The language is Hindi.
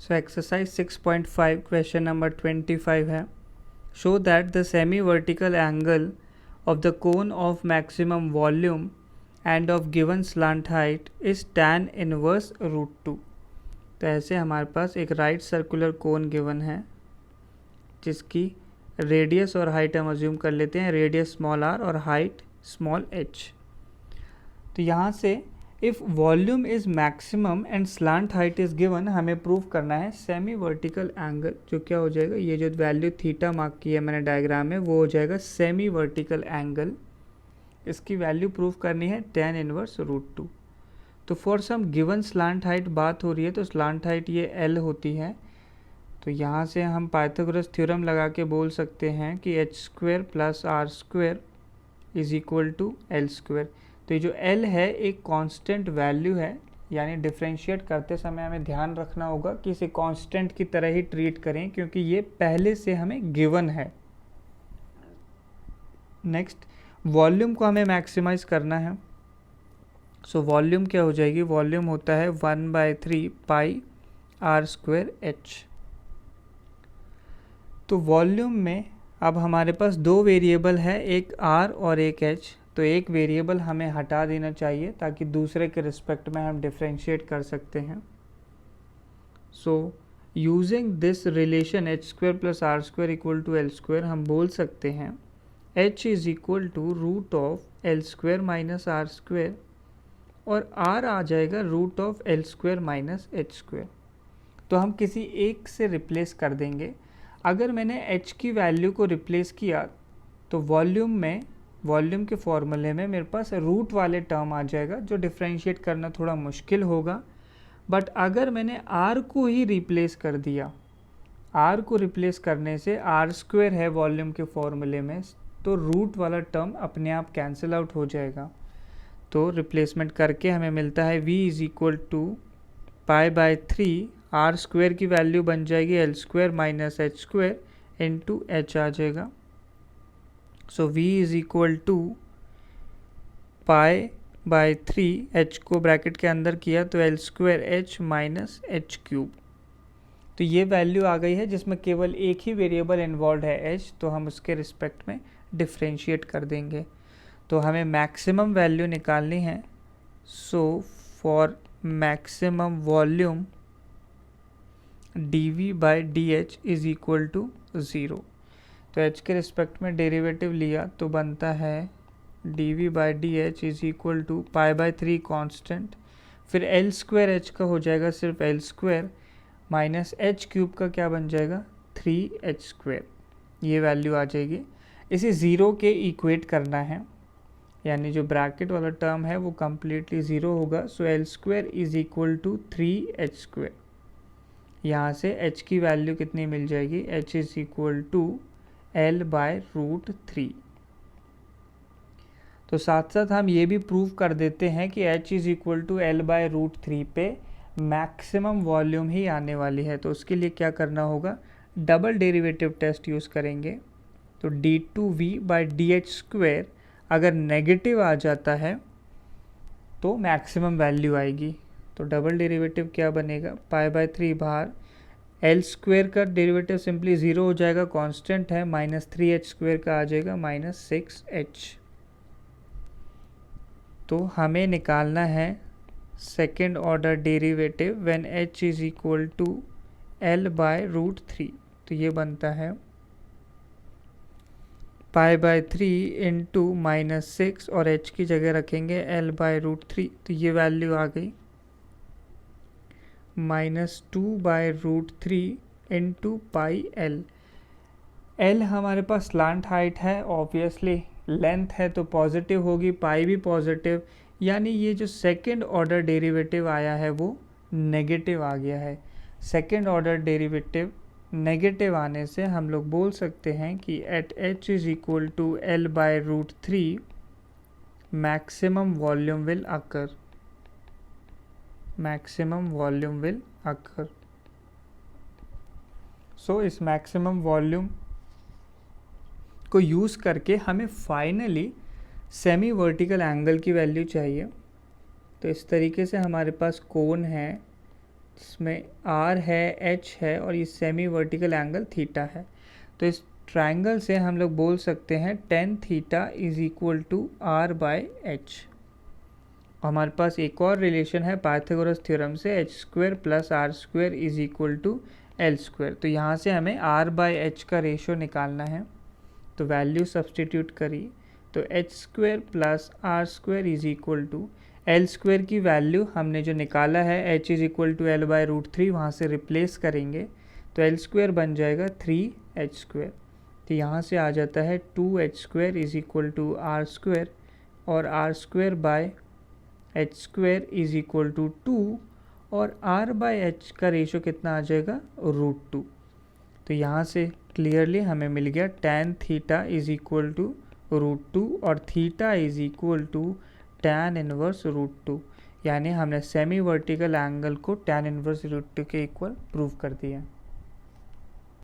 सो एक्सरसाइज 6.5 क्वेश्चन नंबर 25 है. Show that the semi vertical angle of the cone of maximum volume and of given slant height is tan inverse root 2. तो ऐसे हमारे पास एक राइट सर्कुलर कोन गिवन है जिसकी रेडियस और हाइट हम अज्यूम कर लेते हैं, रेडियस स्मॉल r और हाइट स्मॉल h. तो यहाँ से if volume is maximum and slant height is given, हमें प्रूव करना है सेमी वर्टिकल एंगल, जो क्या हो जाएगा, ये जो वैल्यू थीटा मार्क की है मैंने डायग्राम में, वो हो जाएगा सेमी वर्टिकल एंगल. इसकी वैल्यू प्रूव करनी है tan इनवर्स रूट 2. तो for some given slant height बात हो रही है, तो स्लांट हाइट ये L होती है. तो यहाँ से हम पाइथागोरस थ्योरम लगा के बोल सकते हैं कि h² + r² is equal to L². तो ये जो L है एक कांस्टेंट वैल्यू है, यानी डिफरेंशिएट करते समय हमें ध्यान रखना होगा कि इसे कांस्टेंट की तरह ही ट्रीट करें, क्योंकि ये पहले से हमें गिवन है. नेक्स्ट, वॉल्यूम को हमें मैक्सिमाइज करना है. सो वॉल्यूम क्या हो जाएगी, वॉल्यूम होता है 1/3 पाई r² h. तो वॉल्यूम में अब हमारे पास दो वेरिएबल है, एक r और एक h. तो एक वेरिएबल हमें हटा देना चाहिए ताकि दूसरे के रिस्पेक्ट में हम डिफरेंशिएट कर सकते हैं. So using this relation h² + r² equal to L², हम बोल सकते हैं h is equal to root of L² minus r², और r आ जाएगा root of L² minus h². तो हम किसी एक से रिप्लेस कर देंगे. अगर मैंने h की वैल्यू को रिप्लेस किया तो वॉल्यूम के फॉर्मूले में मेरे पास रूट वाले टर्म आ जाएगा, जो डिफरेंशिएट करना थोड़ा मुश्किल होगा. बट अगर मैंने r को ही रिप्लेस कर दिया, r को रिप्लेस करने से r² है वॉल्यूम के फॉर्मूले में, तो रूट वाला टर्म अपने आप कैंसिल आउट हो जाएगा. तो रिप्लेसमेंट करके हमें मिलता है v is equal to π/3, r² की वैल्यू बन जाएगी L² minus h² into h आ जाएगा. So v is equal to π/3, h को ब्रैकेट के अंदर किया तो L² h माइनस h³. तो ये वैल्यू आ गई है जिसमें केवल एक ही वेरिएबल इन्वॉल्व है h, तो हम उसके रिस्पेक्ट में डिफरेंशिएट कर देंगे. तो हमें मैक्सिमम वैल्यू निकालनी है. So for maximum volume dv/dh is equal to 0. तो h के रिस्पेक्ट में डेरिवेटिव लिया तो बनता है dv/dh is equal to π/3 constant, फिर L² h का हो जाएगा सिर्फ L² माइनस h³ का क्या बन जाएगा 3h². ये वैल्यू आ जाएगी. इसे 0 के इक्वेट करना है, यानी जो ब्रैकेट वाला टर्म है वो कम्प्लीटली 0 होगा. So L² is equal to 3h². यहाँ से h की वैल्यू कितनी मिल जाएगी, h is equal to L/√3. तो साथ साथ हम ये भी प्रूव कर देते हैं कि h is equal to L/√3 पे मैक्सिमम वॉल्यूम ही आने वाली है. तो उसके लिए क्या करना होगा, डबल डेरिवेटिव टेस्ट यूज़ करेंगे. तो d2v/dh² अगर नेगेटिव आ जाता है तो मैक्सिमम वैल्यू आएगी. तो डबल डेरिवेटिव क्या बनेगा, π/3 बाहर, L² का डेरिवेटिव सिंपली 0 हो जाएगा, कांस्टेंट है, माइनस 3h² का आ जाएगा माइनस 6h. तो हमें निकालना है second order derivative when h is equal to L/√3. तो ये बनता है π/3 इंटू माइनस 6, और h की जगह रखेंगे L/√3. तो ये वैल्यू आ गई -2/√3 इंटू πL. L हमारे पास स्लांट हाइट है, ऑब्वियसली लेंथ है तो पॉजिटिव होगी, पाई भी पॉजिटिव, यानी ये जो सेकेंड ऑर्डर डेरिवेटिव आया है वो नेगेटिव आ गया है. सेकेंड ऑर्डर डेरिवेटिव नेगेटिव आने से हम लोग बोल सकते हैं कि at h is equal to L/√3 maximum volume will occur. Maximum volume will occur. So इस मैक्सिमम वॉल्यूम को यूज़ करके हमें फाइनली सेमी वर्टिकल एंगल की वैल्यू चाहिए. तो इस तरीके से हमारे पास कोन है इसमें आर है, एच है और ये सेमी वर्टिकल एंगल थीटा है। तो इस ट्रायंगल से हम लोग बोल सकते हैं tan theta is equal to R by H. हमारे पास एक और रिलेशन है पाइथागोरस थ्योरम से, H square plus R square is equal to L square. तो यहाँ से हमें आर बाय एच का रेशो निकालना है, तो वैल्यू सब्सटीट्यूट करिए। तो H square plus R square is equal to L square की वैल्यू हमने जो निकाला है H is equal to L by root 3, वहाँ से रिप्लेस करेंगे तो एल स्क्वायर बन जाएगा 3h स्क्वायर। तो यहाँ से आ जाता है 2h square is equal to R square, और R square by H square is equal to 2, और आर बाय एच का रेशो कितना आ जाएगा, √2। तो यहाँ से क्लियरली हमें मिल गया tan theta is equal to √2 और theta is equal to tan inverse √2, यानी हमने सेमी वर्टिकल एंगल को tan इनवर्स √2 के इक्वल प्रूव कर दिया।